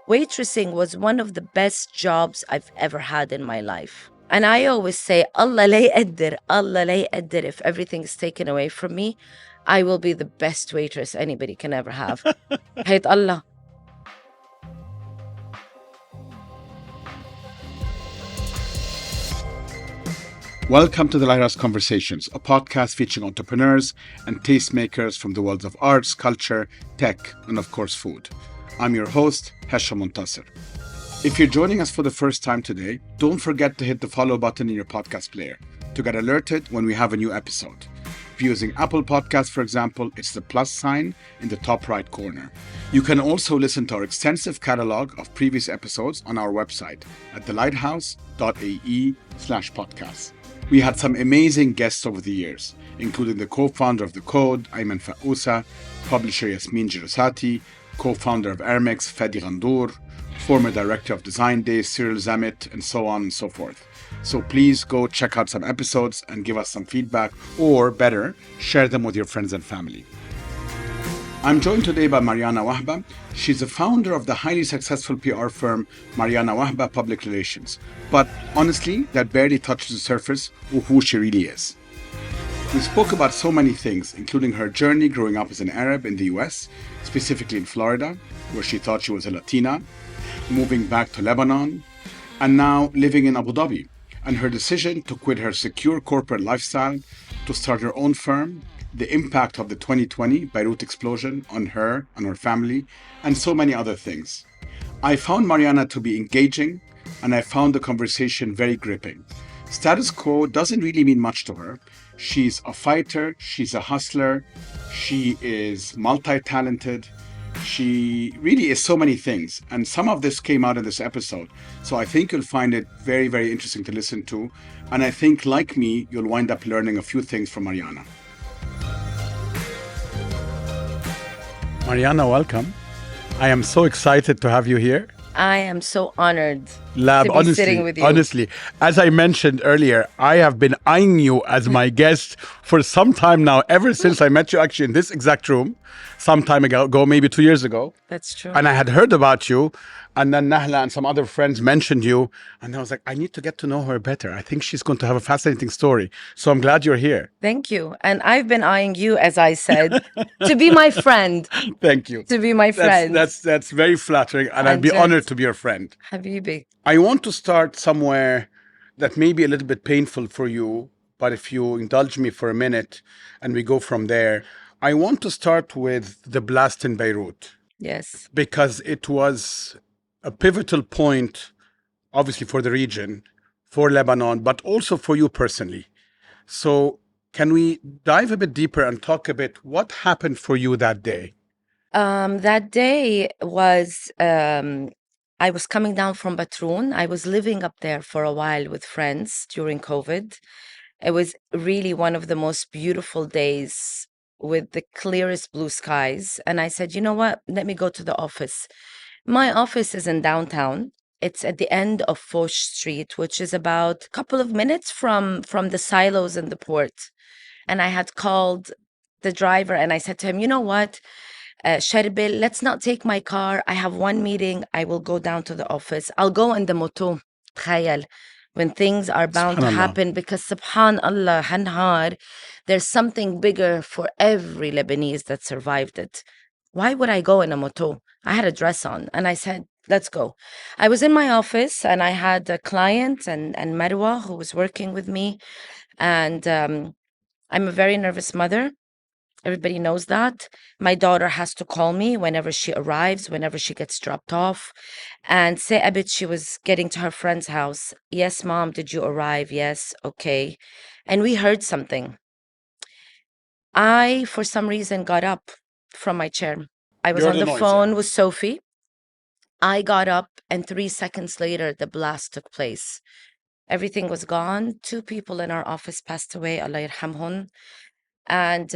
Waitressing was one of the best jobs I've ever had in my life. And I always say, Allah la yaqdir, Allah la yaqdir. If everything is taken away from me, I will be the best waitress anybody can ever have. Hayat Allah. Welcome to the Lighthouse Conversations, a podcast featuring entrepreneurs and tastemakers from the worlds of arts, culture, tech, and of course, food. I'm your host, Hashem. If you're joining us for the first time today, don't forget to hit the follow button in your podcast player to get alerted when we have a new episode. If you're using Apple Podcasts, for example, it's the plus sign in the top right corner. You can also listen to our extensive catalog of previous episodes on our website at thelighthouse.ae/podcasts. We had some amazing guests over the years, including the co-founder of The Code, Ayman Fausa, publisher Yasmin Girasati, co-founder of Ermex, Fadi Ghandour, former director of Design Days, Cyril Zamit, and so on and so forth. So please go check out some episodes and give us some feedback, or better, share them with your friends and family. I'm joined today by Mariana Wehbe. She's the founder of the highly successful PR firm Mariana Wehbe Public Relations. But honestly, that barely touches the surface of who she really is. We spoke about so many things, including her journey growing up as an Arab in the US, specifically in Florida, where she thought she was a Latina, moving back to Lebanon, and now living in Abu Dhabi, and her decision to quit her secure corporate lifestyle to start her own firm, the impact of the 2020 Beirut explosion on her and her family, and so many other things. I found Mariana to be engaging, and I found the conversation very gripping. Status quo doesn't really mean much to her. She's a fighter, she's a hustler, she is multi-talented, she really is so many things. And some of this came out in this episode. So I think you'll find it very, very interesting to listen to. And I think, like me, you'll wind up learning a few things from Mariana. Mariana, welcome. I am so excited to have you here. I am so honored Lab, to be sitting with you. Honestly, as I mentioned earlier, I have been eyeing you as my guest for some time now, ever since I met you actually in this exact room, some time ago, maybe 2 years ago. That's true. And I had heard about you, and then Nahla and some other friends mentioned you, and I was like, I need to get to know her better. I think she's going to have a fascinating story. So I'm glad you're here. Thank you. And I've been eyeing you, as I said, to be my friend. Thank you. To be my friend. That's very flattering, and I'd be honored to be your friend. Habibi. I want to start somewhere that may be a little bit painful for you, but if you indulge me for a minute and we go from there, I want to start with the blast in Beirut. Yes. Because it was a pivotal point, obviously, for the region, for Lebanon, but also for you personally. So can we dive a bit deeper and talk a bit what happened for you that day? That day was, I was coming down from Batroun. I was living up there for a while with friends during COVID. It was really one of the most beautiful days with the clearest blue skies. And I said, you know what? Let me go to the office. My office is in downtown. It's at the end of Foch Street, which is about a couple of minutes from the silos in the port. And I had called the driver and I said to him, you know what? Sherbil, let's not take my car. I have one meeting. I will go down to the office. I'll go in the moto. تخيل, when things are bound to happen, because subhanallah, hanhar, there's something bigger for every Lebanese that survived it. Why would I go in a moto? I had a dress on and I said, let's go. I was in my office and I had a client and Marwa who was working with me. And I'm a very nervous mother. Everybody knows that. My daughter has to call me whenever she arrives, whenever she gets dropped off. And say a bit, she was getting to her friend's house. Yes, mom, did you arrive? Yes, okay. And we heard something. I, for some reason, got up from my chair. I was on the phone with Sophie. I got up and 3 seconds later, the blast took place. Everything was gone. 2 people in our office passed away, Allah yarhamhun. And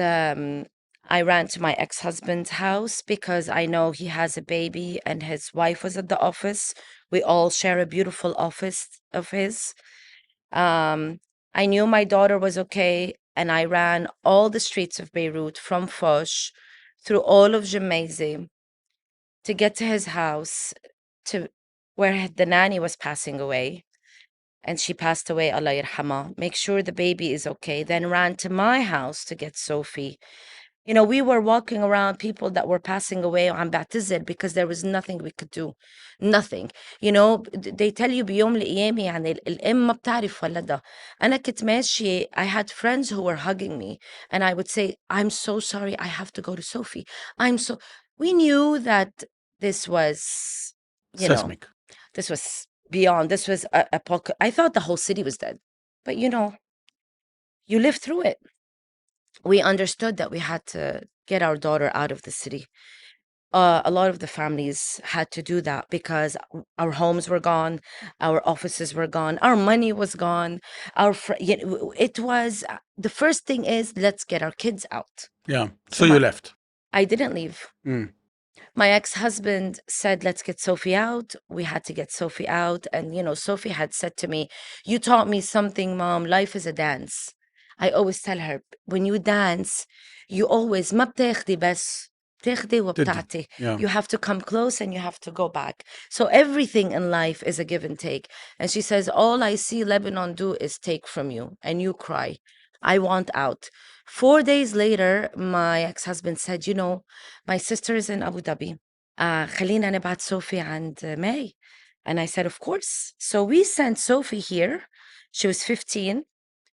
I ran to my ex-husband's house because I know he has a baby and his wife was at the office. We all share a beautiful office of his. I knew my daughter was okay, and I ran all the streets of Beirut from Foch through all of Jemaise to get to his house, to where the nanny was passing away, and she passed away, Allah yarhamah, make sure the baby is okay, then ran to my house to get Sophie. You know, we were walking around people that were passing away on Ba'tizr because there was nothing we could do. Nothing. You know, they tell you بيوم الأيام يعني الأم ما بتعرف ولدها. أنا كنت ماشية, I had friends who were hugging me and I would say, I'm so sorry, I have to go to Sophie. We knew that this was, you know, Seismic. this was beyond, this was I thought the whole city was dead. But you know, you live through it. We understood that we had to get our daughter out of the city. A lot of the families had to do that because our homes were gone, our offices were gone, our money was gone. It was the first thing is let's get our kids out. Yeah. So you left. I didn't leave. Mm. My ex-husband said, let's get Sophie out. We had to get Sophie out. And, you know, Sophie had said to me, you taught me something, Mom. Life is a dance. I always tell her, when you dance, you always, ما بتاخدي بس, بتاخدي وبتعطي. Yeah. You have to come close and you have to go back. So everything in life is a give and take. And she says, all I see Lebanon do is take from you. And you cry. I want out. 4 days later, my ex-husband said, you know, my sister is in Abu Dhabi. خلينا نبعت Sophie and May. And I said, of course. So we sent Sophie here. She was 15,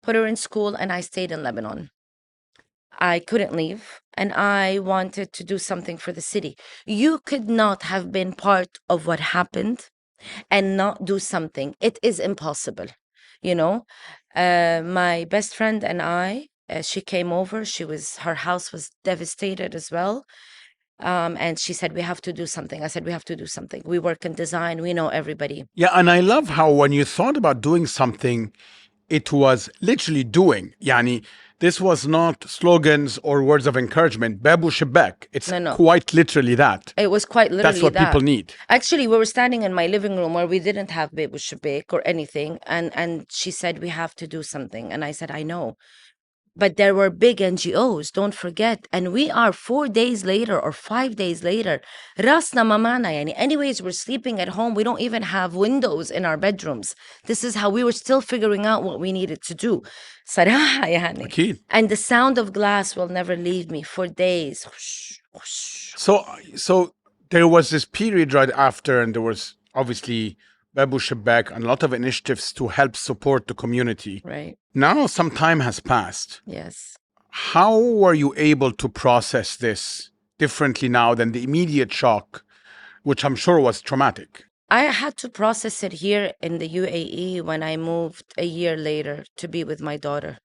put her in school, and I stayed in Lebanon. I couldn't leave, and I wanted to do something for the city. You could not have been part of what happened and not do something. It is impossible, you know. My best friend and I, she came over. Her house was devastated as well. And she said, we have to do something. I said, we have to do something. We work in design. We know everybody. Yeah, and I love how when you thought about doing something, it was literally doing. Yani, this was not slogans or words of encouragement. Babu Shebek. It's No. quite literally that. It was quite literally That's what people need. Actually, we were standing in my living room where we didn't have Babu Shebek or anything. And she said, we have to do something. And I said, I know. But there were big NGOs, don't forget. And we are 4 days later or 5 days later. Rasna mamana yani. Anyways, we're sleeping at home. We don't even have windows in our bedrooms. This is how we were still figuring out what we needed to do. صراحة يعني. أكيد. And the sound of glass will never leave me for days. So there was this period right after, and there was obviously Babu Shebek and a lot of initiatives to help support the community. Right. Now some time has passed. Yes. How were you able to process this differently now than the immediate shock, which I'm sure was traumatic? I had to process it here in the UAE when I moved a year later to be with my daughter.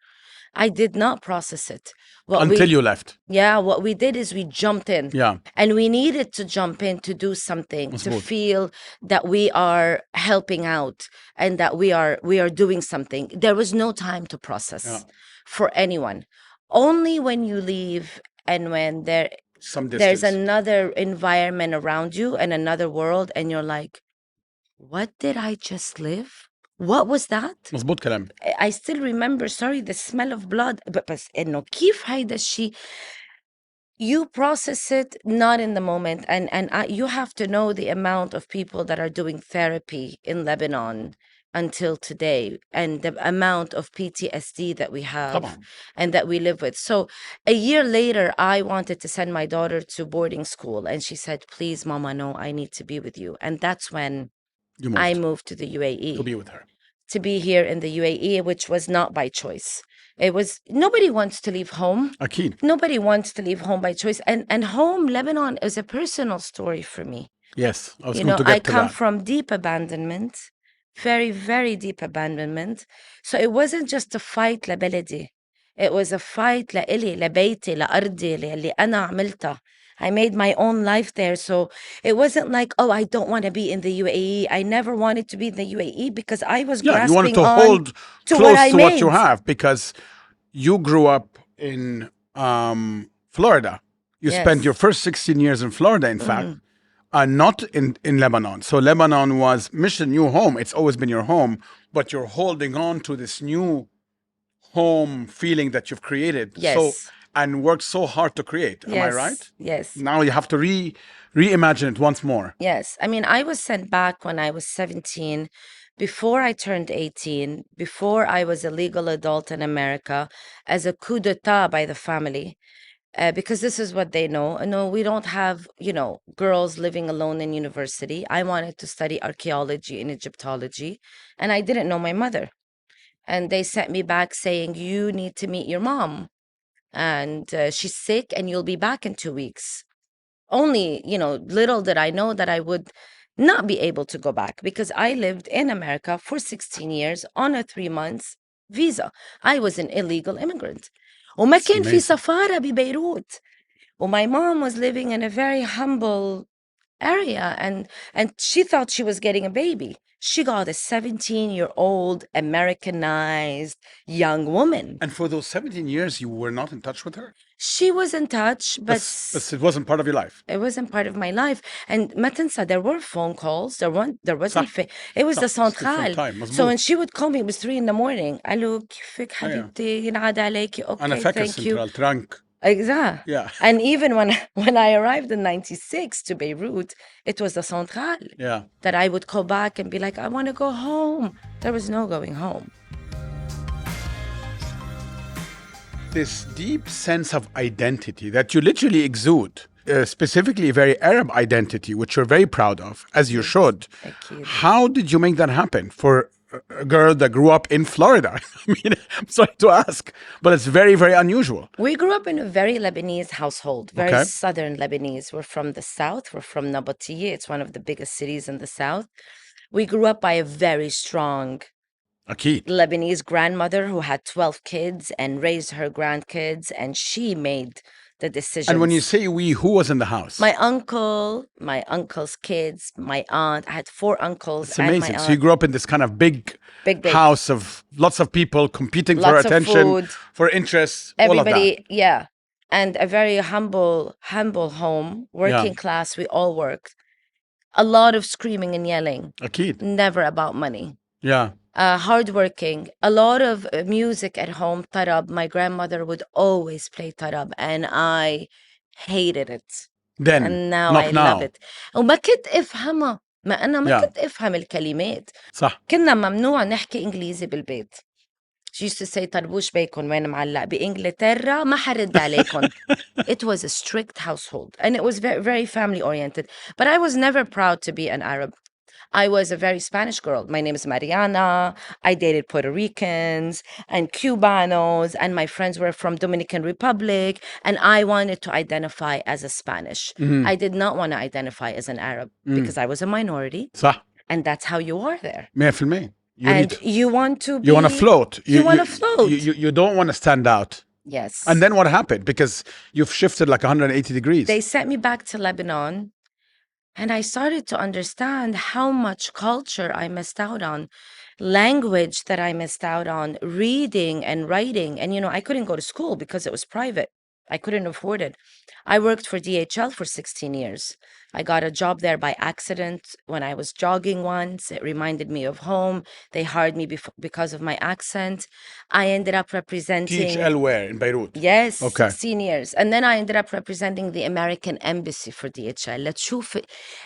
I did not process it. Until you left. Yeah, what we did is we jumped in. Yeah. And we needed to jump in to do something, to feel that we are helping out and that we are doing something. There was no time to process for anyone. Only when you leave and when there's another environment around you and another world and you're like, what did I just live? What was that? مظبوط كلام. I still remember, sorry, the smell of blood. بس إنه كيف هيدا الشيء you process it not in the moment. And you have to know the amount of people that are doing therapy in Lebanon until today and the amount of PTSD that we have and that we live with. So a year later, I wanted to send my daughter to boarding school. And she said, please, Mama, no, I need to be with you. And that's when I moved to the UAE. To be with her. To be here in the UAE, which was not by choice. It was, nobody wants to leave home. Akid. Nobody wants to leave home by choice. And home, Lebanon, is a personal story for me. Yes, I was going to get to that. I come from deep abandonment, very, very deep abandonment. So it wasn't just a fight لبلدي. It was a fight لإلي, لبيتي, لأرضي, اللي أنا عملتها. I made my own life there. So it wasn't like, oh, I don't want to be in the UAE. I never wanted to be in the UAE because I was grasping you wanted to on hold to close what to what you have because you grew up in Florida. You spent your first 16 years in Florida, in fact, not in Lebanon. So Lebanon was mission new home. It's always been your home, but you're holding on to this new home feeling that you've created. Yes. So, and worked so hard to create. Am I right? Yes. Now you have to Reimagine it once more. Yes. I mean, I was sent back when I was 17, before I turned 18, before I was a legal adult in America, as a coup d'etat by the family. Because this is what they know. No, we don't have, girls living alone in university. I wanted to study archaeology and Egyptology, and I didn't know my mother. And they sent me back saying, you need to meet your mom. And she's sick, and you'll be back in 2 weeks. Only, little did I know that I would not be able to go back because I lived in America for 16 years on a 3 months visa. I was an illegal immigrant. وما It's كان في amazing. سفارة ببيروت. Well, my mom was living in a very humble area, and she thought she was getting a baby. She got a 17-year-old Americanized young woman. And for those 17 years, you were not in touch with her? She was in touch, but It wasn't part of your life. it wasn't part of my life. And ما تنسى, there were phone calls. There wasn't. صح. It was صح. the It's different centrale. time. So مظبوط. when she would call me, it was 3 a.m. ألو كيفك حبيبتي ينعاد عليكي. أنا Okay, فاكر thank you. Central Trunk. Exactly. Yeah. And even when I arrived in 96 to Beirut, it was the centrale. Yeah. That I would go back and be like, I want to go home. There was no going home. This deep sense of identity that you literally exude, specifically a very Arab identity, which you're very proud of, as you should. Thank you. How did you make that happen for a girl that grew up in Florida? I mean, I'm sorry to ask, but it's very, very unusual. We grew up in a very Lebanese household, very Okay. southern Lebanese. We're from the south. We're from Nabatea. It's one of the biggest cities in the south. We grew up by a very strong Akid. Lebanese grandmother who had 12 kids and raised her grandkids, and she made the decisions. And when you say we, who was in the house? My uncle, my uncle's kids, my aunt. I had 4 uncles It's and my amazing. aunt. So you grew up in this kind of big Big. house of lots of people competing for Lots of attention, food. for interests, all of that. Everybody, yeah. And a very humble home, working class. We all worked. A lot of screaming and yelling. Akid. Never about money. Yeah. Hardworking. A lot of music at home. Tarab. My grandmother would always play tarab, and I hated it. Then, And now not I now. love it. وما كنت افهمها. ما انا ما Yeah. كنت افهم الكلمات. صح. كنا ممنوع نحكي انجليزي بالبيت. She used to say طربوش بيكون وين معلق بإنجلترا ما حرد عليكم. It was a strict household, and it was very, very family oriented. But I was never proud to be an Arab. I was a very Spanish girl. My name is Mariana. I dated Puerto Ricans and Cubanos, and my friends were from Dominican Republic, and I wanted to identify as a Spanish. I did not want to identify as an Arab because I was a minority, صح. and that's how you are there. 100%. And you want to be... You want to float. You want to float. You don't want to stand out. Yes. And then what happened? Because you've shifted like 180 degrees. They sent me back to Lebanon, and I started to understand how much culture I missed out on, language that I missed out on, reading and writing. And, I couldn't go to school because it was private. I couldn't afford it. I worked for DHL for 16 years. I got a job there by accident when I was jogging once. It reminded me of home. They hired me because of my accent. I ended up representing... DHL where? In Beirut? Yes, Okay. 16 years. And then I ended up representing the American embassy for DHL. Let's شوف it.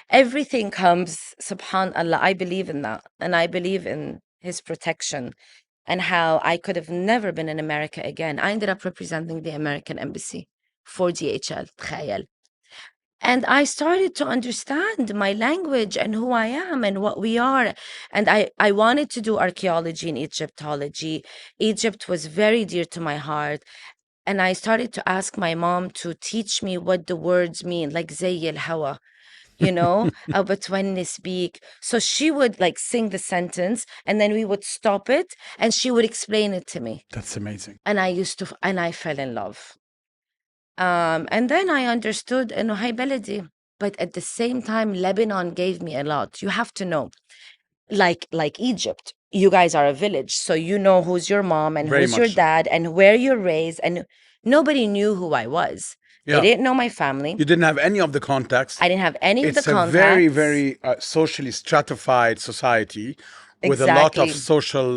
Everything comes, subhanallah. I believe in that. And I believe in his protection and how I could have never been in America again. I ended up representing the American embassy for DHL. تخيل. And I started to understand my language and who I am and what we are. And I wanted to do archaeology and Egyptology. Egypt was very dear to my heart. And I started to ask my mom to teach me what the words mean, like زي الهوا, but when they speak. So she would like sing the sentence, and then we would stop it, and she would explain it to me. That's amazing. And I fell in love. And then I understood إنه هاي بلدي. But at the same time, Lebanon gave me a lot. You have to know, like Egypt, you guys are a village, so you know who's your mom and Very who's your much so. dad and where you're raised, and nobody knew who I was. Yeah. They didn't know my family. You didn't have any of the contacts. I didn't have any of the It's a contacts. very, very socially stratified society with a lot of Exactly. social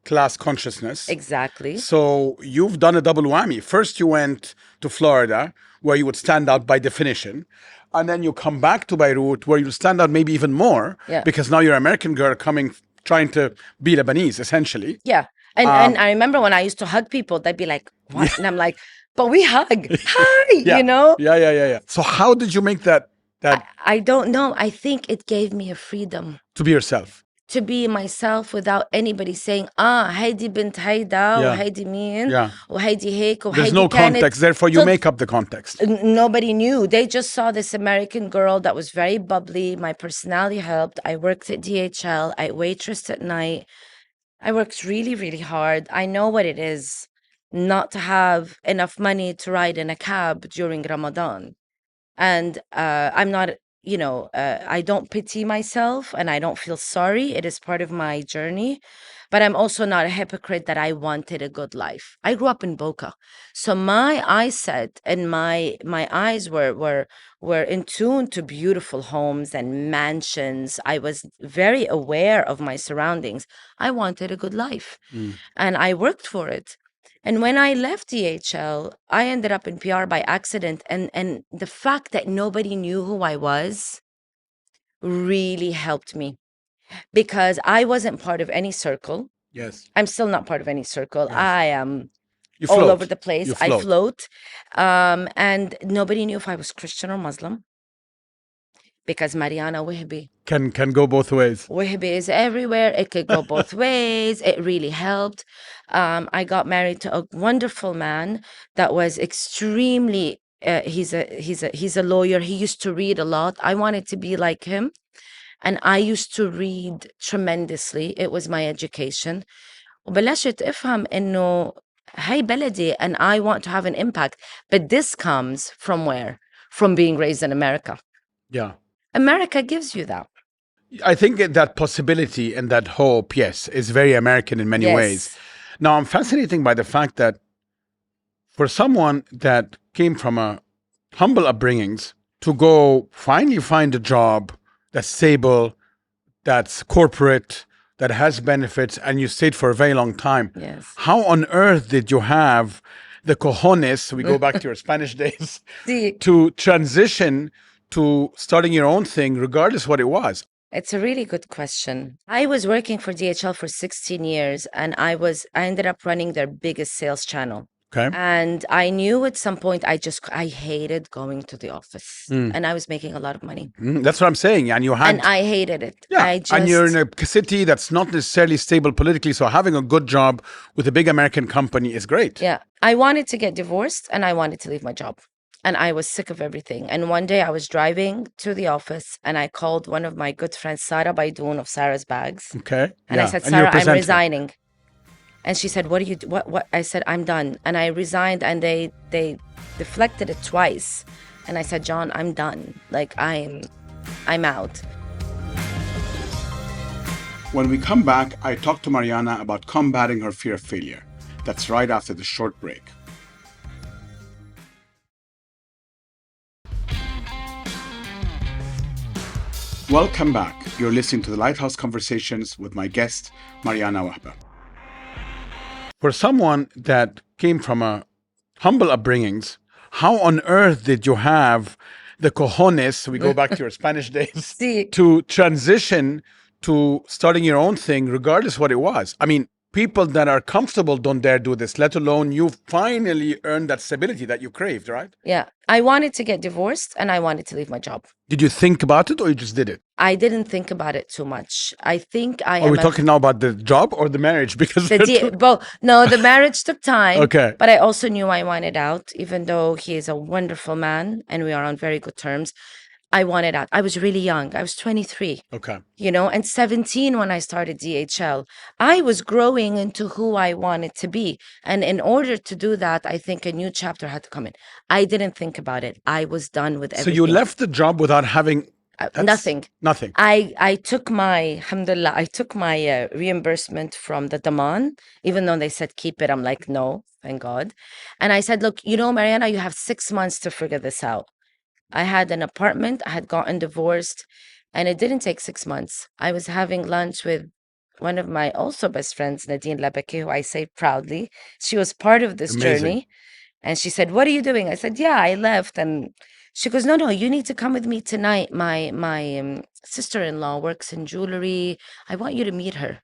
class consciousness. Exactly. So you've done a double whammy. First, you went to Florida, where you would stand out by definition. And then you come back to Beirut where you stand out maybe even more Yeah. because now you're an American girl trying to be Lebanese, essentially. Yeah. And I remember when I used to hug people, they'd be like, what? And I'm like, but we hug. Hi, Yeah. you know? Yeah. So how did you make that I don't know. I think it gave me a freedom to be yourself? to be myself without anybody saying, هيدي بنت هيدا Yeah. وهيدي مين Yeah. وهيدي هيك There's وهيدي no كانت. context, therefore you So make up the context. nobody knew. They just saw this American girl that was very bubbly. My personality helped. I worked at DHL. I waitressed at night. I worked really, really hard. I know what it is not to have enough money to ride in a cab during Ramadan. And I'm not, I don't pity myself and I don't feel sorry. It is part of my journey. But I'm also not a hypocrite that I wanted a good life. I grew up in Boca. So my eyesight and my eyes were in tune to beautiful homes and mansions. I was very aware of my surroundings. I wanted a good life. And I worked for it. And when I left DHL, I ended up in PR by accident. And the fact that nobody knew who I was really helped me because I wasn't part of any circle. Yes. I'm still not part of any circle. Yes. I am You all float. over the place. You I float. float. And nobody knew if I was Christian or Muslim because Mariana Wehbe. Can go both ways. Wehbe is everywhere. It could go both ways. It really helped. I got married to a wonderful man that was extremely. He's a lawyer. He used to read a lot. I wanted to be like him, and I used to read tremendously. It was my education. وبلشت أفهم إنه هاي بلدي and I want to have an impact. But this comes from where? From being raised in America. Yeah. America gives you that. I think that possibility and that hope, yes, is very American in many ways. Now, I'm fascinated by the fact that for someone that came from a humble upbringings to go finally find a job that's stable, that's corporate, that has benefits, and you stayed for a very long time. Yes. How on earth did you have the cojones, we go back to your Spanish days, to transition to starting your own thing, regardless what it was? It's a really good question. I was working for DHL for 16 years and I ended up running their biggest sales channel. Okay. And I knew at some point I hated going to the office and I was making a lot of money. That's what I'm saying. And you had. And I hated it. Yeah. And you're in a city that's not necessarily stable politically. So having a good job with a big American company is great. Yeah. I wanted to get divorced and I wanted to leave my job. And I was sick of everything. And one day I was driving to the office and I called one of my good friends, Sarah Baidoun of Sarah's Bags. Okay. And I said, Sarah, I'm resigning. And she said, what do you do? What? I said, I'm done. And I resigned and they deflected it twice. And I said, John, I'm done. Like I'm out. When we come back, I talk to Mariana about combating her fear of failure. That's right after the short break. Welcome back. You're listening to the Lighthouse Conversations with my guest, Mariana Wehbe. For someone that came from a humble upbringings, how on earth did you have the cojones, we go back to your Spanish days, to transition to starting your own thing, regardless what it was? I mean, people that are comfortable don't dare do this, let alone you finally earned that stability that you craved, right? Yeah. I wanted to get divorced and I wanted to leave my job. Did you think about it or you just did it? I didn't think about it too much. I think I am. Are we talking now about the job or the marriage? Because no, the marriage took time. Okay. But I also knew I wanted out, even though he is a wonderful man and we are on very good terms. I wanted out. I was really young. I was 23. Okay. And 17 when I started DHL. I was growing into who I wanted to be. And in order to do that, I think a new chapter had to come in. I didn't think about it. I was done with everything. So you left the job without having nothing. Nothing. I took my, alhamdulillah, I took my reimbursement from the Daman, even though they said keep it. I'm like, no, thank God. And I said, look, Mariana, you have 6 months to figure this out. I had an apartment, I had gotten divorced, and it didn't take 6 months. I was having lunch with one of my also best friends, Nadine Labaki, who I say proudly. She was part of this journey. And she said, what are you doing? I said, yeah, I left. And She goes, no, you need to come with me tonight. My sister-in-law works in jewelry. I want you to meet her.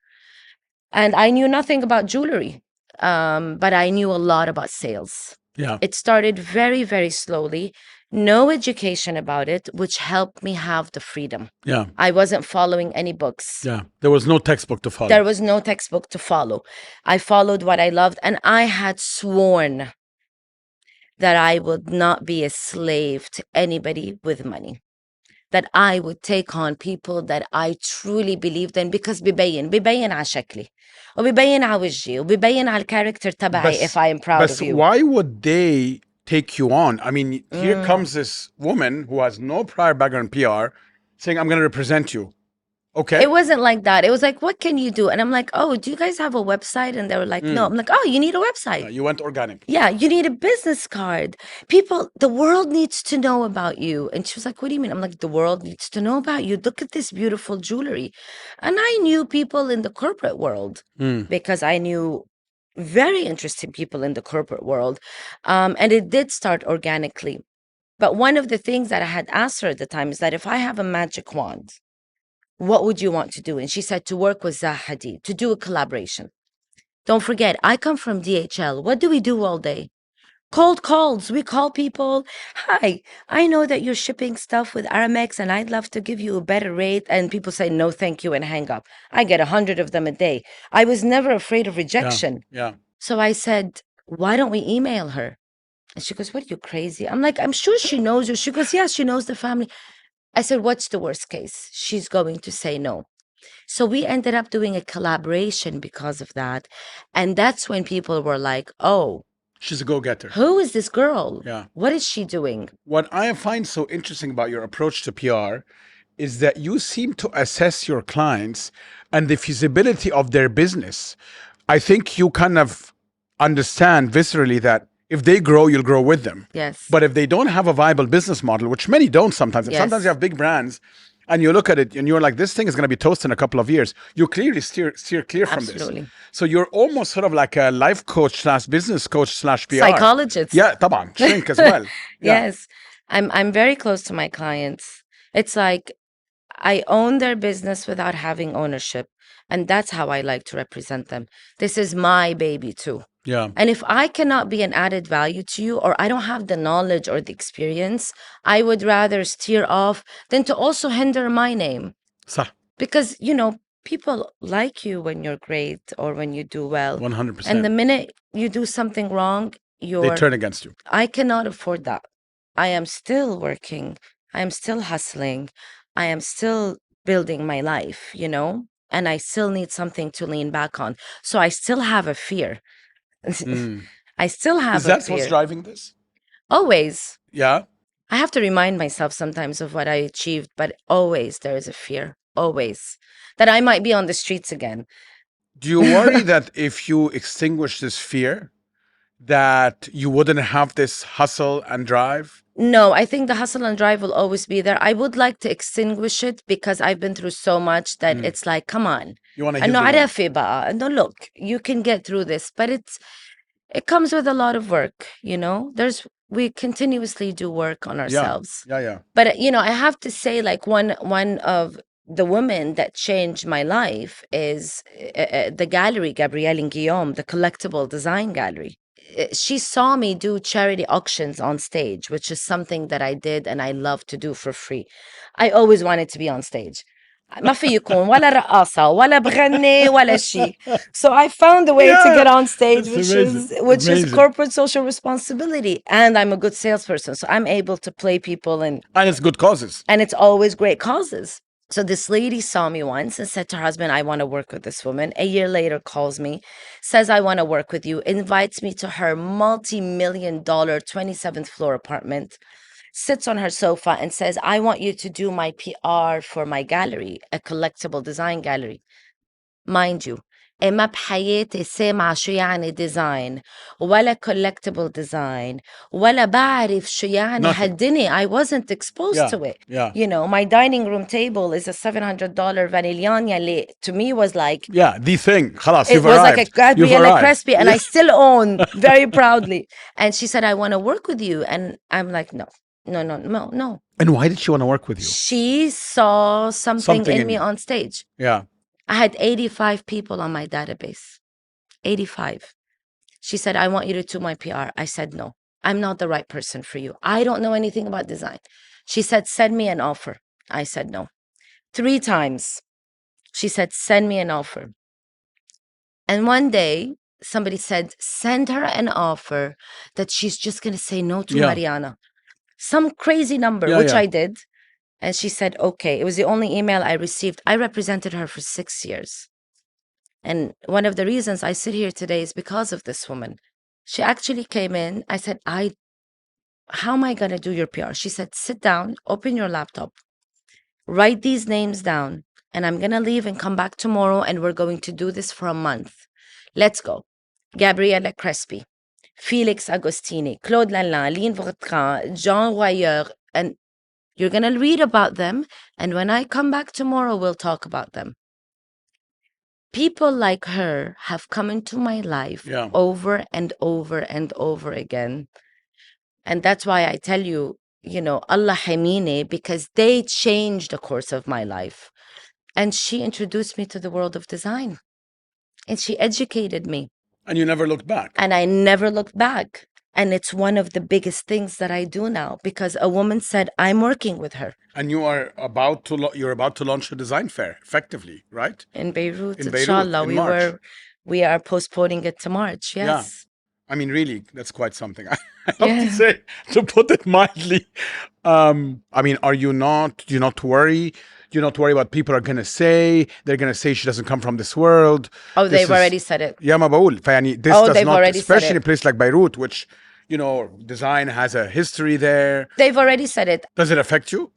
And I knew nothing about jewelry, but I knew a lot about sales. Yeah. It started very, very slowly. No education about it, which helped me have the freedom. Yeah. I wasn't following any books. Yeah. There was no textbook to follow. There was no textbook to follow. I followed what I loved, and I had sworn that I would not be a slave to anybody with money. That I would take on people that I truly believed in, because ببين على شكلي وببين على وجهي وببين على الكاركتر تبعي if I am proud of you. Why would they take you on? I mean, here comes this woman who has no prior background in PR saying, I'm going to represent you. Okay. It wasn't like that. It was like, what can you do? And I'm like, oh, do you guys have a website? And they were like, no. I'm like, oh, you need a website. You went organic. Yeah, you need a business card. People, the world needs to know about you. And she was like, what do you mean? I'm like, the world needs to know about you. Look at this beautiful jewelry. And I knew people in the corporate world because I knew very interesting people in the corporate world. And it did start organically. But one of the things that I had asked her at the time is that if I have a magic wand, what would you want to do? And she said to work with Zaha Hadid, to do a collaboration. Don't forget, I come from DHL. What do we do all day? Cold calls. We call people. Hi, I know that you're shipping stuff with Aramex and I'd love to give you a better rate. And people say, no, thank you, and hang up. I get 100 of them a day. I was never afraid of rejection. Yeah. So I said, why don't we email her? And she goes, what are you, crazy? I'm like, I'm sure she knows you. She goes, yeah, she knows the family. I said, what's the worst case? She's going to say no. So we ended up doing a collaboration because of that. And that's when people were like, oh, she's a go-getter. Who is this girl? Yeah. What is she doing? What I find so interesting about your approach to PR is that you seem to assess your clients and the feasibility of their business. I think you kind of understand viscerally that if they grow, you'll grow with them. Yes. But if they don't have a viable business model, which many don't sometimes, Yes. sometimes you have big brands and you look at it and you're like, this thing is going to be toast in a couple of years. You clearly steer clear from Absolutely. this. So you're almost sort of like a life coach / business coach / PR. Psychologist. Yeah, طبعا. Shrink as well. Yeah. Yes. I'm very close to my clients. It's like I own their business without having ownership. And that's how I like to represent them. This is my baby too. Yeah. And if I cannot be an added value to you, or I don't have the knowledge or the experience, I would rather steer off than to also hinder my name. صح. Because, people like you when you're great or when you do well. 100%. And the minute you do something wrong, they turn against you. I cannot afford that. I am still working. I am still hustling. I am still building my life, and I still need something to lean back on. So I still have a fear. I still have Is that fear. what's driving this? Always. Yeah. I have to remind myself sometimes of what I achieved, but always there is a fear. Always. That I might be on the streets again. Do you worry that if you extinguish this fear, that you wouldn't have this hustle and drive? No, I think the hustle and drive will always be there. I would like to extinguish it because I've been through so much that it's like, come on. You want to No, عرفي بقى. No, look, you can get through this, but it comes with a lot of work, we continuously do work on ourselves. Yeah. But I have to say, like one of the women that changed my life is the gallery, Gabrielle and Guillaume, the collectible design gallery. She saw me do charity auctions on stage, which is something that I did and I love to do for free. I always wanted to be on stage. ما في يكون ولا رقاصة ولا بغني ولا شيء. So I found a way to get on stage, which is corporate social responsibility. And I'm a good salesperson, so I'm able to play people and it's good causes. And it's always great causes. So this lady saw me once and said to her husband, I want to work with this woman. A year later calls me, says, I want to work with you, invites me to her multi-million-dollar 27th floor apartment, sits on her sofa and says, I want you to do my PR for my gallery, a collectible design gallery. Mind you, ما بحياتي سامعة شو يعني design ولا collectible design ولا بعرف شو يعني هالدنيا. I wasn't exposed to it. Yeah. My dining room table is a $700 vanillion اللي to me was like the thing. خلاص, it was like a Gabriella Crespi, and I still own very proudly. And she said, I want to work with you. And I'm like, no. No. And why did she want to work with you? She saw something in me on stage. Yeah. I had 85 people on my database. 85. She said, I want you to do my PR. I said, no, I'm not the right person for you. I don't know anything about design. She said, send me an offer. I said, no. 3 times. She said, send me an offer. And one day, somebody said, send her an offer that she's just going to say no to Mariana. Some crazy number, which I did. And she said, okay. It was the only email I received. I represented her for 6 years. And one of the reasons I sit here today is because of this woman. She actually came in. I said, how am I going to do your PR? She said, sit down, open your laptop, write these names down, and I'm going to leave and come back tomorrow, and we're going to do this for a month. Let's go. Gabriella Crespi, Felix Agostini, Claude Lalin, Lynn Vautrin, Jean Royer, and you're going to read about them. And when I come back tomorrow, we'll talk about them. People like her have come into my life over and over and over again. And that's why I tell you, Allah Hamine, because they changed the course of my life. And she introduced me to the world of design. And she educated me. And you never looked back. And I never looked back. And it's one of the biggest things that I do now, because a woman said, I'm working with her. And you're about to launch a design fair, effectively, right? In Beirut, inshallah. We are postponing it to March, yes. Yeah. I mean, really, that's quite something. I have to say, to put it mildly. I mean, do you not worry? Do you not worry what people are going to say? They're going to say she doesn't come from this world. Oh, they've already said it. Yeah, ma بقول. This does not, especially in a place like Beirut, which, design has a history there. They've already said it. Does it affect you?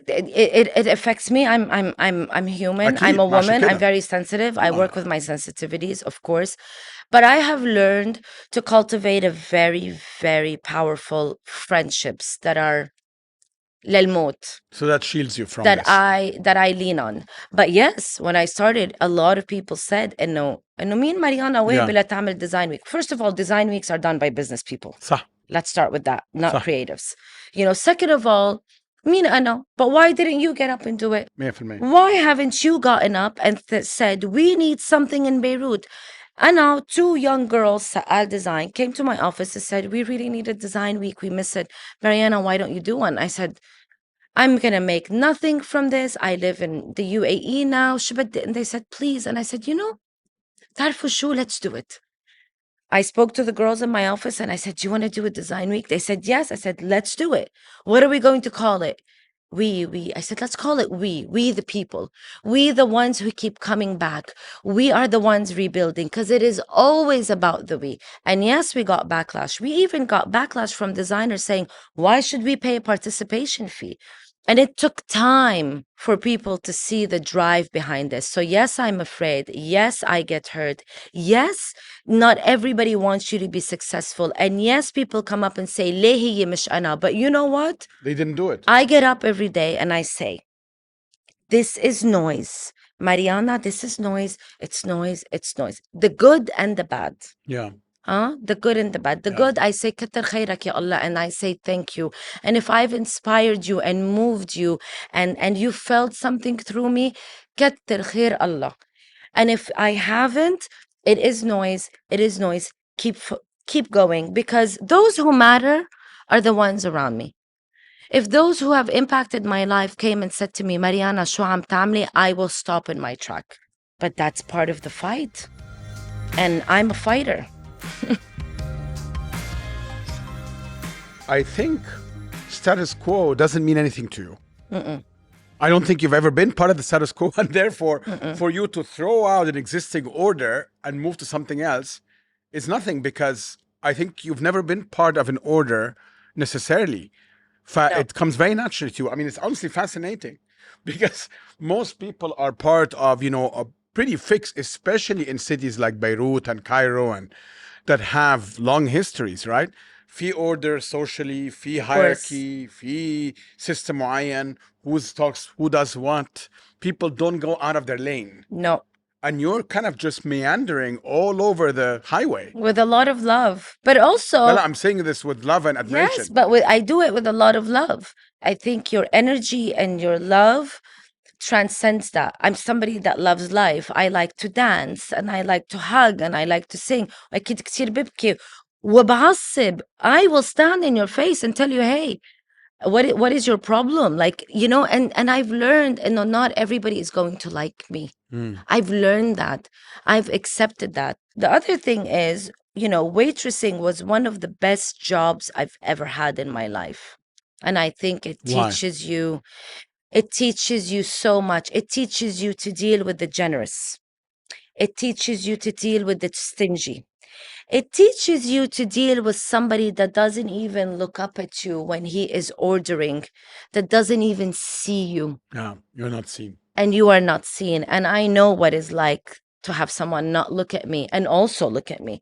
It affects me. I'm human. I'm a woman. I'm very sensitive. I work with my sensitivities, of course. But I have learned to cultivate a very, very powerful friendships that are للموت. So that shields you from that this. that I lean on. But yes, when I started, a lot of people said إنه مين Mariana Wehbe لا تعمل design week. First of all, design weeks are done by business people. صح. Let's start with that, not creatives. Second of all, مين أنا? But why didn't you get up and do it? 100%. Why haven't you gotten up and said, we need something in Beirut? And now 2 young girls, Sa'al Design, came to my office and said, we really need a design week. We miss it. Mariana, why don't you do one? I said, I'm going to make nothing from this. I live in the UAE now. And they said, please. And I said, تعرفوا شو, let's do it. I spoke to the girls in my office and I said, do you want to do a design week? They said, yes. I said, let's do it. What are we going to call it? We. I said, let's call it we the people. We the ones who keep coming back. We are the ones rebuilding, because it is always about the we. And yes, we got backlash. We even got backlash from designers saying, why should we pay a participation fee? And it took time for people to see the drive behind this. So yes, I'm afraid. Yes, I get hurt. Yes, not everybody wants you to be successful. And yes, people come up and say, ليه هي مش أنا? But you know what? They didn't do it. I get up every day and I say, this is noise. Mariana, this is noise. It's noise. It's noise. The good and the bad. Yeah. The good and the bad. The good, I say, كتر خيرك يا Allah, and I say thank you. And if I've inspired you and moved you and you felt something through me, كتر خير Allah. And if I haven't, it is noise. It is noise. Keep going, because those who matter are the ones around me. If those who have impacted my life came and said to me, Mariana, شو عم تعملي? I will stop in my track. But that's part of the fight. And I'm a fighter. I think status quo doesn't mean anything to you. I don't think you've ever been part of the status quo, and therefore, for you to throw out an existing order and move to something else is nothing, because I think you've never been part of an order necessarily. No. It comes very naturally to you. I mean, it's honestly fascinating, because most people are part of, a pretty fixed, especially in cities like Beirut and Cairo, and that have long histories, right? في order socially, في hierarchy, في system معين, who does what. People don't go out of their lane. No. And you're kind of just meandering all over the highway. with a lot of love, but also Well, I'm saying this with love and admiration. yes, but I do it with a lot of love. I think your energy and your love transcends that. I'm somebody that loves life. I like to dance and I like to hug and I like to sing. أكيد كتير ببكي وبعصب. I will stand in your face and tell you, hey, what is your problem? Like, you know, and I've learned, and not everybody is going to like me. I've learned that. I've accepted that. The other thing is, you know, waitressing was one of the best jobs I've ever had in my life. And I think it Why? teaches you so much. It teaches you to deal with the generous. It teaches you to deal with the stingy. It teaches you to deal with somebody that doesn't even look up at you when he is ordering, that doesn't even see you. Yeah, you're not seen. And you are not seen. And I know what it's like to have someone not look at me and also look at me.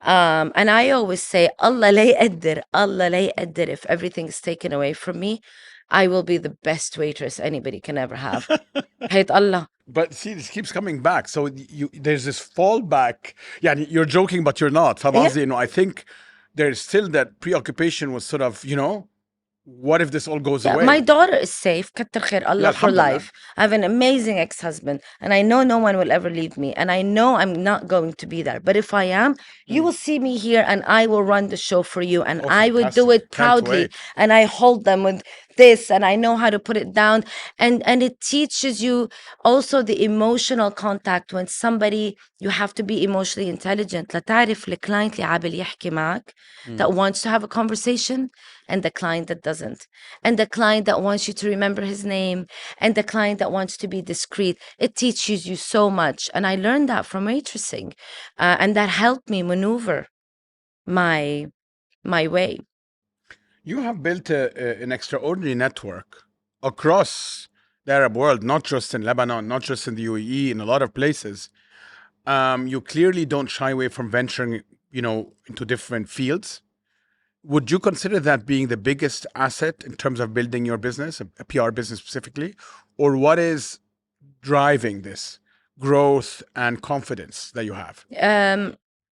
And I always say, Allah la yaqaddir, Allah la yaqaddir. If everything is taken away from me, I will be the best waitress anybody can ever have. Hayt Allah. But see, this keeps coming back. So there's this fallback. Yeah, you're joking, but you're not. Fawaz, you know, I think there's still that preoccupation with sort of, you know, what if this all goes away? My daughter is safe. Kattar khair Allah for alhamdulillah. life. I have an amazing ex-husband, and I know no one will ever leave me, and I know I'm not going to be there. But if I am, you will see me here, and I will run the show for you, and I will do fantastic. it Can't proudly. wait. And I hold them with this, and I know how to put it down. And it teaches you also the emotional contact when somebody, you have to be emotionally intelligent. لتعرف الكلاينت اللي عابل يحكي معك, that wants to have a conversation, and the client that doesn't, and the client that wants you to remember his name, and the client that wants to be discreet. It teaches you so much. And I learned that from waitressing, and that helped me maneuver my way. You have built an extraordinary network across the Arab world, not just in Lebanon, not just in the UAE, in a lot of places. You clearly don't shy away from venturing, you know, into different fields. Would you consider that being the biggest asset in terms of building your business, a PR business specifically? Or what is driving this growth and confidence that you have?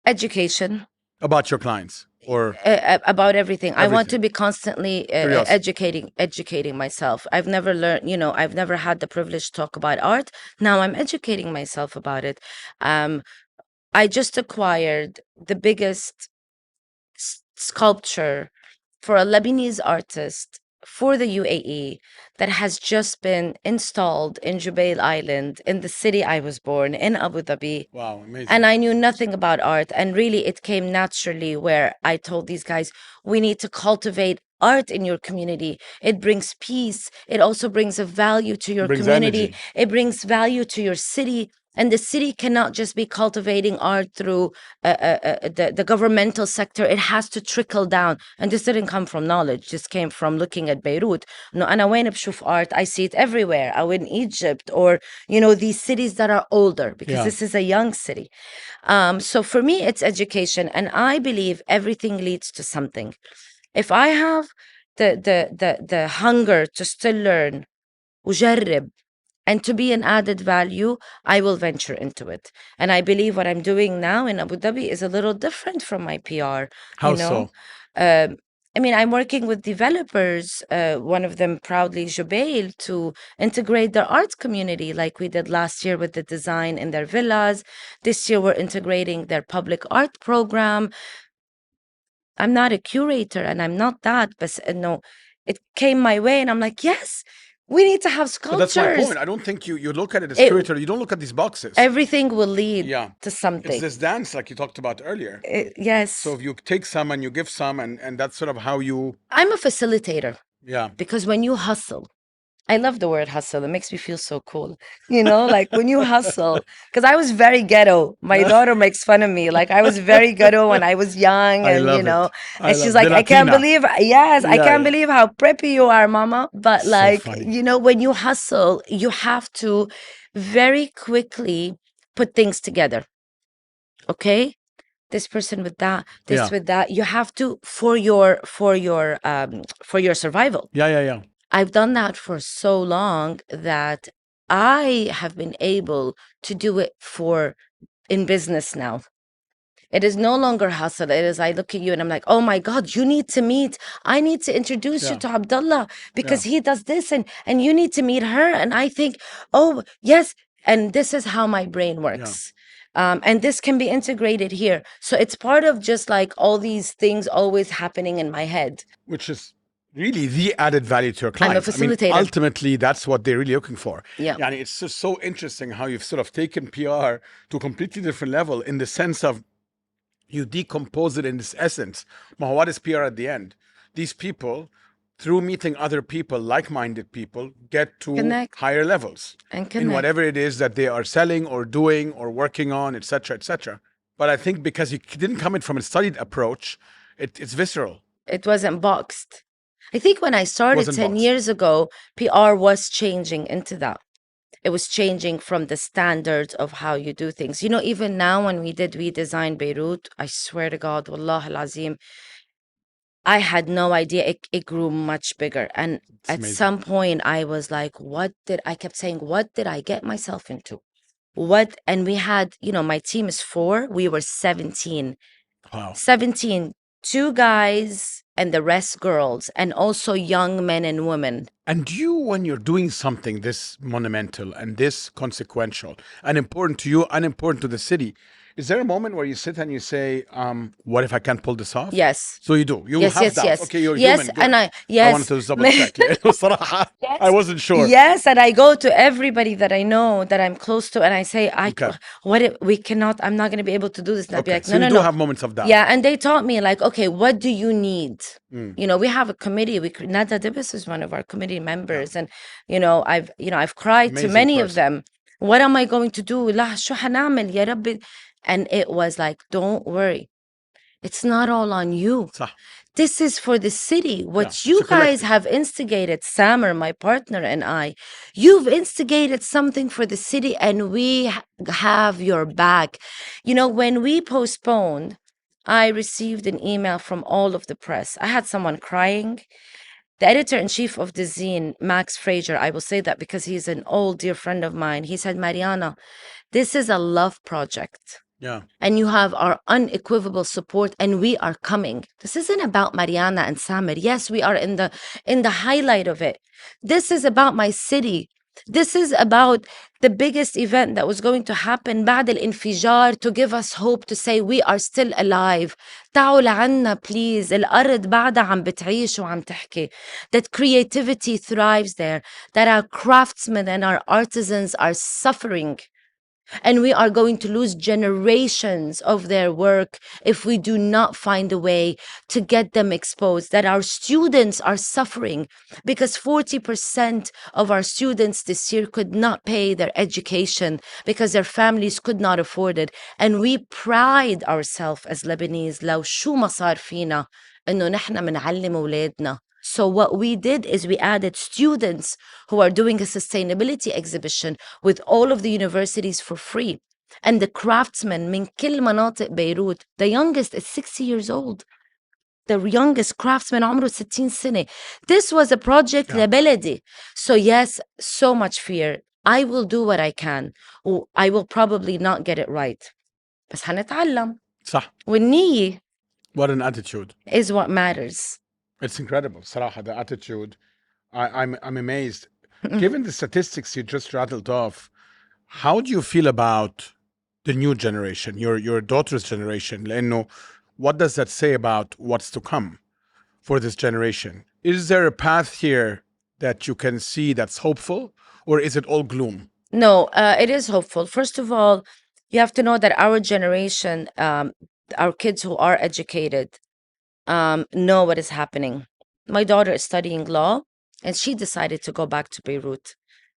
Education. About your clients or about everything. I want Everything. to be constantly Curiosity. educating myself. I've never learned, you know, I've never had the privilege to talk about art. Now I'm educating myself about it. I just acquired the biggest sculpture for a Lebanese artist for the UAE that has just been installed in Jubail Island, in the city I was born, in Abu Dhabi. Wow, amazing. And I knew nothing about art. And really, it came naturally where I told these guys, we need to cultivate art in your community. It brings peace. It also brings a value to your community. Energy. It brings value to your city. And the city cannot just be cultivating art through the governmental sector. It has to trickle down. And this didn't come from knowledge. This came from looking at Beirut. No, أنا وين بشوف art? I see it everywhere. I in Egypt, or, you know, these cities that are older, because this is a young city. So for me, it's education. And I believe everything leads to something. If I have the hunger to still learn, وجرب, and to be an added value, I will venture into it. And I believe what I'm doing now in Abu Dhabi is a little different from my PR. How you know? so? I mean, I'm working with developers, one of them proudly Jubail, to integrate their arts community like we did last year with the design in their villas. This year, we're integrating their public art program. I'm not a curator and I'm not that, but no, it came my way and I'm like, yes, we need to have sculptures. But that's my point. I don't think you look at it as curator. You don't look at these boxes. Everything will lead to something. It's this dance like you talked about earlier. Yes. So if you take some and you give some, and that's sort of how you... I'm a facilitator. Yeah. Because when you hustle, I love the word hustle. It makes me feel so cool. You know, like when you hustle, because I was very ghetto. My daughter makes fun of me. Like I was very ghetto when I was young, and you know, and she's like, I can't believe, I can't believe how preppy you are, mama. But like, you know, when you hustle, you have to very quickly put things together. Okay? This person with that, this with that. You have to for your survival. Yeah. I've done that for so long that I have been able to do it in business now. It is no longer hustle. It is, I look at you and I'm like, oh my God, you need to meet. I need to introduce you to Abdullah because he does this and you need to meet her. And I think, oh, yes. And this is how my brain works. And this can be integrated here. So it's part of just like all these things always happening in my head. Which is really the added value to your clients. I'm a facilitator. I mean, ultimately, that's what they're really looking for. Yeah. And it's just so interesting how you've sort of taken PR to a completely different level in the sense of you decompose it in this essence. What is PR at the end? These people, through meeting other people, like-minded people, get to higher levels in whatever it is that they are selling or doing or working on, etc., etc. But I think because you didn't come in from a studied approach, it's visceral. It wasn't boxed. I think when I started 10 years ago, PR was changing into that. It was changing from the standards of how you do things. You know, even now when we designed Beirut, I swear to God, Wallah al-Azim, I had no idea it grew much bigger. And at some point I was like, I kept saying, what did I get myself into? And we had, you know, my team is 4, we were 17. Wow. 17, 2 guys and the rest girls, and also young men and women. And you, when you're doing something this monumental and this consequential and important to you and important to the city, is there a moment where you sit and you say, what if I can't pull this off? Yes. So you do. You have that. Yes. Okay, you're yes, human. Good. And I wanted to double check. Yes. I wasn't sure. Yes, and I go to everybody that I know that I'm close to, and I say, what if we cannot, I'm not going to be able to do this. And I'd be like, so you do have moments of doubt. Yeah, and they taught me like, okay, what do you need? You know, we have a committee. Nada Dibis is one of our committee members, and I've cried Amazing to many person. of them. What am I going to do? La شو حنعمل يا رب. And it was like, don't worry. It's not all on you. This is for the city. What you guys have instigated, Samer, my partner, and I, you've instigated something for the city, and we have your back. You know, when we postponed, I received an email from all of the press. I had someone crying. The editor-in-chief of the zine, Max Fraser, I will say that because he's an old dear friend of mine. He said, Mariana, this is a love project. Yeah. And you have our unequivocal support, and we are coming. This isn't about Mariana and Samer. Yes, we are in the highlight of it. This is about my city. This is about the biggest event that was going to happen بعد الانفجار, to give us hope, to say we are still alive. تعوا لعنا please. الأرض بعدها عم بتعيش وعم تحكي. That creativity thrives there. That our craftsmen and our artisans are suffering. And we are going to lose generations of their work if we do not find a way to get them exposed. That our students are suffering because 40% of our students this year could not pay their education because their families could not afford it. And we pride ourselves as Lebanese, لو شو ما صار فينا إنه نحن منعلم أولادنا. So what we did is we added students who are doing a sustainability exhibition with all of the universities for free. And the craftsmen من كل مناطق بيروت, the youngest is 60 years old. The youngest craftsman عمره 60 سنة. This was a project لبلدي. So yes, so much fear. I will do what I can. I will probably not get it right. بس هنتعلم. صح. والنية. What an attitude. Is what matters. It's incredible, Sarah, the attitude. I'm amazed. Given the statistics you just rattled off, how do you feel about the new generation, your daughter's generation? لأنه, what does that say about what's to come for this generation? Is there a path here that you can see that's hopeful, or is it all gloom? No, it is hopeful. First of all, you have to know that our generation, our kids who are educated, know what is happening. My daughter is studying law, and she decided to go back to Beirut.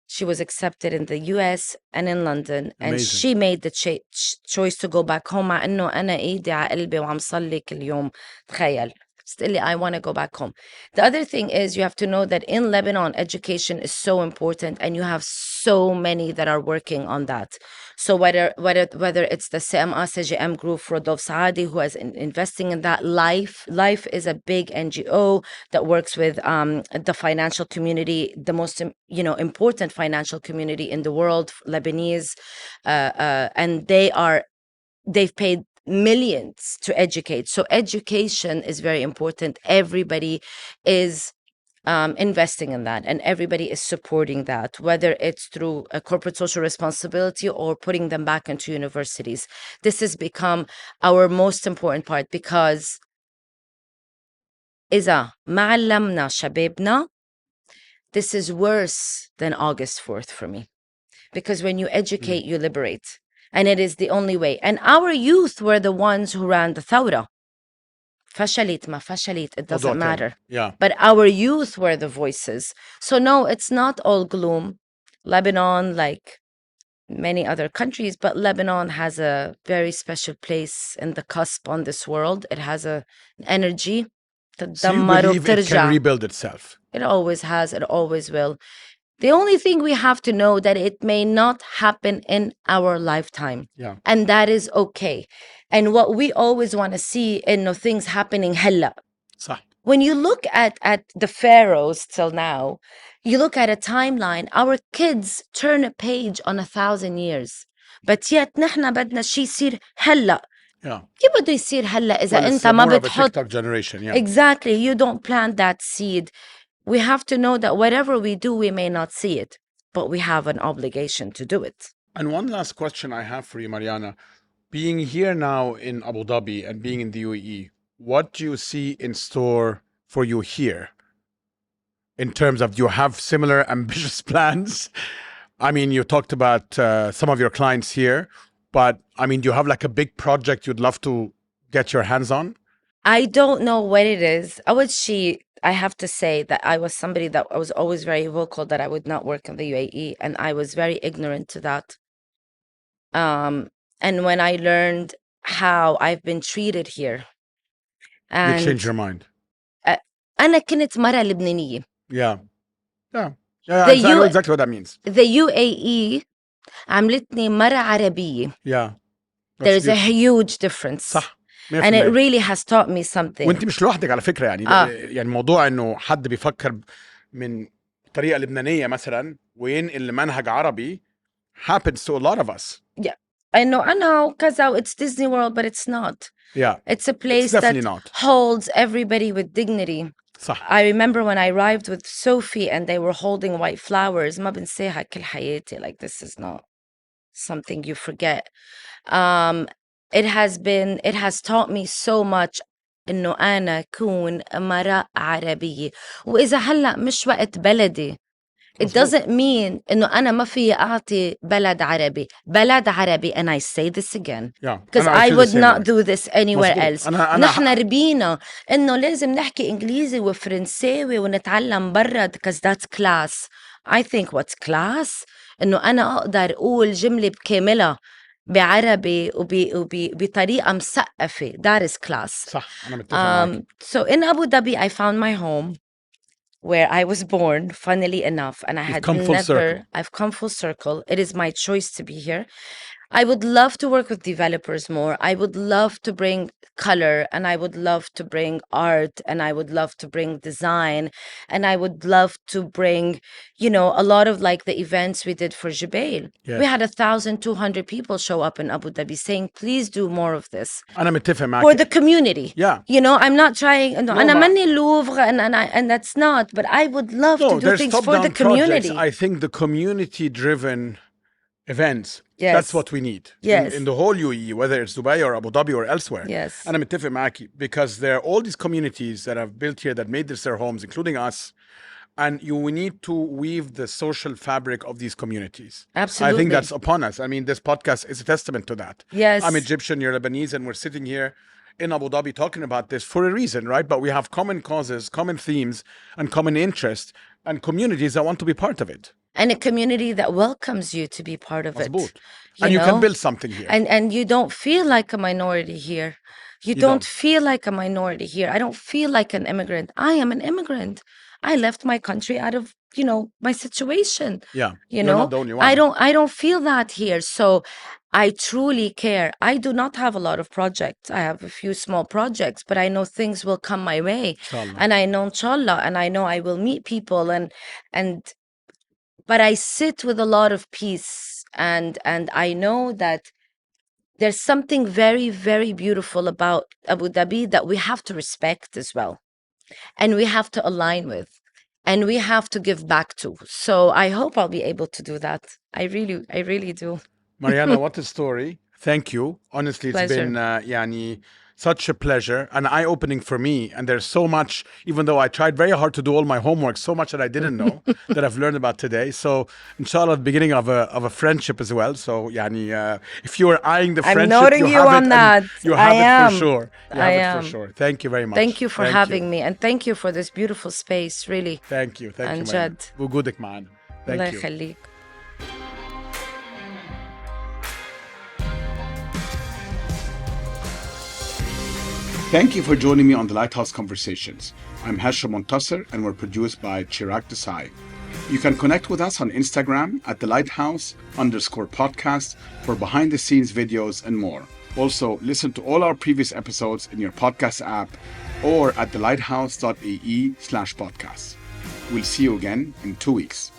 She was accepted in the US and in London. And Amazing. she made the choice to go back home. مع إنه أنا إيدي على قلبي وعم صلي كل يوم. تخيل. still I want to go back home. The other thing is you have to know that in Lebanon, education is so important, and you have so many that are working on that. So whether it's the CMA CGM group, Rodolphe Saadi, who is investing in that. Life is a big NGO that works with the financial community, the most important financial community in the world, Lebanese, and they've paid millions to educate. So education is very important. Everybody is investing in that, and everybody is supporting that, whether it's through a corporate social responsibility or putting them back into universities. This has become our most important part, because إذا ما علمنا شبابنا, this is worse than August 4th for me. Because when you educate, you liberate. And it is the only way. And our youth were the ones who ran the thawra. Fashalit ma fashalit, it doesn't matter. Yeah. But our youth were the voices. So no, it's not all gloom. Lebanon, like many other countries, but Lebanon has a very special place in the cusp on this world. It has an energy. So you believe it can rebuild itself? It always has. It always will. The only thing we have to know that it may not happen in our lifetime. Yeah. And that is okay. And what we always want to see is things happening hella. صح. When you look at the pharaohs till now, you look at a timeline, our kids turn a page on 1,000 years. But yet نحن بدنا شي يصير هلا. Yeah. كيف بده يصير هلا إذا Well, أنت ما more of a بتحط TikTok generation, yeah. Exactly. You don't plant that seed. We have to know that whatever we do, we may not see it, but we have an obligation to do it. And one last question I have for you, Mariana. Being here now in Abu Dhabi and being in the UAE, what do you see in store for you here? In terms of, do you have similar ambitious plans? I mean, you talked about some of your clients here, but I mean, do you have like a big project you'd love to get your hands on? I don't know what it is. I have to say that I was somebody that I was always very vocal that I would not work in the UAE, and I was very ignorant to that. And when I learned how I've been treated here, and You changed your mind. أنا كنت مرة لبنانية. Yeah. I know exactly what that means. The UAE عملتني مرة عربية. Yeah. There's a huge difference. صح. And it really has taught me something. وانت مش لوحدك على فكرة يعني. يعني موضوع انه حد بيفكر من طريقة لبنانية مثلا وينقل لمنهج عربي happens to a lot of us. Yeah. I know, كذا, it's Disney World, but it's not. Yeah. It's a place that holds everybody with dignity. صح. I remember when I arrived with Sophie and they were holding white flowers. ما بنساها كل حياتي. Like, this is not something you forget. It has taught me so much إنه أنا أكون مرأة عربية. وإذا هلأ مش وقت بلدي, it doesn't mean إنه أنا ما في أعطي بلد عربي and I say this again because I would not do this anywhere else. نحن ربينا إنه لازم نحكي إنجليزي وفرنساوي ونتعلم برا because that's class. I think what's class إنه أنا أقدر أقول جملة بكاملة بعربي وبطريقة مسقفة. That is class. صح. أنا متفق معك. So in Abu Dhabi, I found my home where I was born, funnily enough, and I've come full circle. It is my choice to be here. I would love to work with developers more. I would love to bring color, and I would love to bring art, and I would love to bring design, and I would love to bring, a lot of like the events we did for Jubail. Yes. We had 1,200 people show up in Abu Dhabi saying, please do more of this. أنا متفق معك. For the community. Yeah. I'm not trying, أنا ماني Louvre, and that's not, but I would love to do things for the community. Projects. I think the community-driven events, yes. That's what we need. Yes. In the whole UAE, whether it's Dubai or Abu Dhabi or elsewhere. Yes. And I'm متفق معك because there are all these communities that have built here that made this their homes, including us. And we need to weave the social fabric of these communities. Absolutely. I think that's upon us. I mean, this podcast is a testament to that. Yes. I'm Egyptian, you're Lebanese, and we're sitting here in Abu Dhabi talking about this for a reason, right? But we have common causes, common themes, and common interests. And communities that want to be part of it. And a community that welcomes you to be part of it. مظبوط. And you can build something here. And you don't feel like a minority here. You don't feel like a minority here. I don't feel like an immigrant. I am an immigrant. I left my country out of, my situation. Yeah. You're not the only one. I don't feel that here. So I truly care. I do not have a lot of projects. I have a few small projects, but I know things will come my way. Inshallah. And I know, inshallah, and I know I will meet people but I sit with a lot of peace, and I know that there's something very, very beautiful about Abu Dhabi that we have to respect as well, and we have to align with, and we have to give back to. So I hope I'll be able to do that. I really do. Mariana, what a story. Thank you. Honestly, it's been such a pleasure and eye-opening for me. And there's so much, even though I tried very hard to do all my homework, so much that I didn't know that I've learned about today. So inshallah, the beginning of a friendship as well. So if you are eyeing the friendship, I'm noting you on that. You have it for sure. You have it for sure. Thank you very much. Thank you for having me, and thank you for this beautiful space, really. Thank you. Thank you. جد. بوجودك معنا. Thank الله you. يخليك. Thank you for joining me on the Lighthouse Conversations. I'm Hashem Montasser, and we're produced by Chirag Desai. You can connect with us on Instagram at the Lighthouse_podcast for behind-the-scenes videos and more. Also, listen to all our previous episodes in your podcast app or at thelighthouse.ae/podcast. We'll see you again in 2 weeks.